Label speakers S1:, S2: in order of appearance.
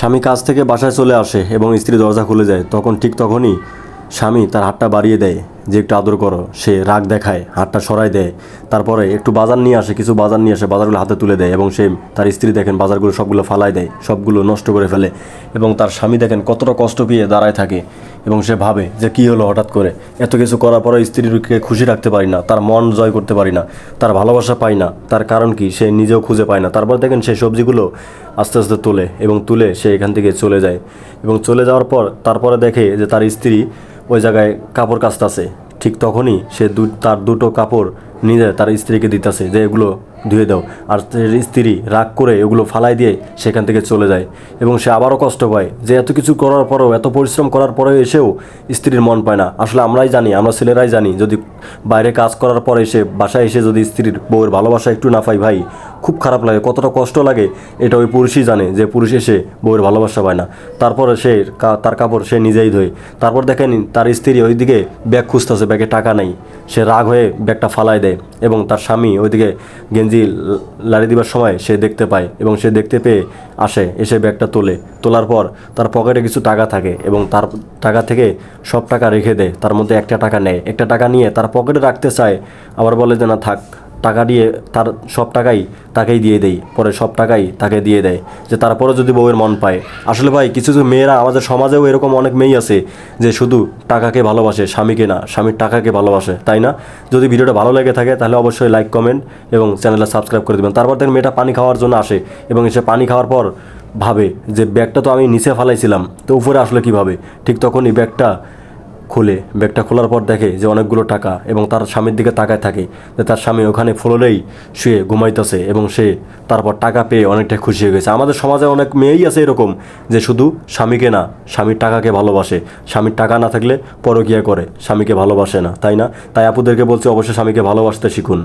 S1: স্বামী কাজ থেকে বাসায় চলে আসে এবং স্ত্রী দরজা খুলে যায়, তখন ঠিক তখনই স্বামী তার হাতটা বাড়িয়ে দেয় যে একটু আদর করো। সে রাগ দেখায়, হাতটা সরাই দেয়। তারপরে একটু বাজার নিয়ে আসে, কিছু বাজার নিয়ে আসে, বাজারগুলো হাতে তুলে দেয় এবং সে তার স্ত্রী দেখেন বাজারগুলো সবগুলো ফালাই দেয়, সবগুলো নষ্ট করে ফেলে। এবং তার স্বামী দেখেন কতটা কষ্ট পেয়ে দাঁড়ায় থাকে এবং সে ভাবে যে কী হলো হঠাৎ করে, এত কিছু করার পরে স্ত্রীকে খুশি রাখতে পারি না, তার মন জয় করতে পারি না, তার ভালোবাসা পাই না, তার কারণ কি সে নিজেও খুঁজে পায় না। তারপর দেখেন সেই সবজিগুলো আস্তে আস্তে তোলে এবং তুলে সে এখান থেকে চলে যায়। এবং চলে যাওয়ার পর তারপরে দেখে যে তার স্ত্রী ওই জায়গায় কাপড় কাচতেছে। ঠিক তখনই সে তার দুটো কাপড় নিজে তার স্ত্রীকে দিতেছে যে এগুলো ধুয়ে দাও। আর স্ত্রী রাগ করে এগুলো ফালাই দিয়ে সেখান থেকে চলে যায় এবং সে আবারও কষ্ট পায় যে এত কিছু করার পরেও, এত পরিশ্রম করার পরেও এসেও স্ত্রীর মন পায় না। আসলে আমরাই জানি, আমরা ছেলেরাই জানি, যদি বাইরে কাজ করার পরে এসে বাসায় এসে যদি স্ত্রীর বউয়ের ভালোবাসা একটু না পাই ভাই, খুব খারাপ লাগে, কতটা কষ্ট লাগে এটা ওই পুরুষই জানে যে পুরুষ এসে বউয়ের ভালোবাসা পায় না। তারপরে সে তার কাপড় সে নিজেই ধোয়। তারপর দেখেন তার স্ত্রী ওইদিকে ব্যাগ খুঁজতেছে, ব্যাগে টাকা নেই। সে রাগ হয়ে ব্যাগটা ফালাই দেয় এবং তার স্বামী ওইদিকে গেঞ্জি লাড়ি দিবার সময় সে দেখতে পায় এবং সে দেখতে পেয়ে এসে ব্যাগটা তোলার পর তার পকেটে কিছু টাকা থাকে এবং তার টাকা থেকে সব টাকা রেখে দেয়, তার মধ্যে একটা টাকা নেয়। একটা টাকা নিয়ে তার পকেটে রাখতে চায়, আবার বলে যে না থাক, টাকা দিয়ে তার সব টাকাই তাকেই দিয়ে দেয়। পরে সব টাকাই তাকে দিয়ে দেয় যে তারপরে যদি বউয়ের মন পায়। আসলে ভাই কিছু কিছু মেয়েরা, আমাদের সমাজেও এরকম অনেক মেয়েই আছে যে শুধু টাকাকে ভালোবাসে, স্বামীকে না, স্বামীর টাকাকে ভালোবাসে, তাই না? যদি ভিডিওটা ভালো লেগে থাকে তাহলে অবশ্যই লাইক, কমেন্ট এবং চ্যানেলটা সাবস্ক্রাইব করে দেবেন। তারপর দেখেন মেয়েটা পানি খাওয়ার জন্য আসে এবং এসে পানি খাওয়ার পর ভাবে যে ব্যাগটা তো আমি নিচে ফালাইছিলাম, তো উপরে আসলে কীভাবে। ঠিক তখনই ব্যাগটা খোলার পর দেখে যে অনেকগুলো টাকা এবং তার স্বামীর দিকে তাকায় থাকে যে তার স্বামী ওখানে ফ্লোরেই শুয়ে ঘুমাইতেছে এবং সে তারপর টাকা পেয়ে অনেকটা খুশি হয়ে গেছে। আমাদের সমাজে অনেক মেয়েই আছে এরকম যে শুধু স্বামীকে না, স্বামীর টাকাকে ভালোবাসে। স্বামীর টাকা না থাকলে পরকীয়া করে, স্বামীকে ভালোবাসে না, তাই না? তাই আপুদেরকে বলছি অবশ্যই স্বামীকে ভালোবাসতে শিখুন।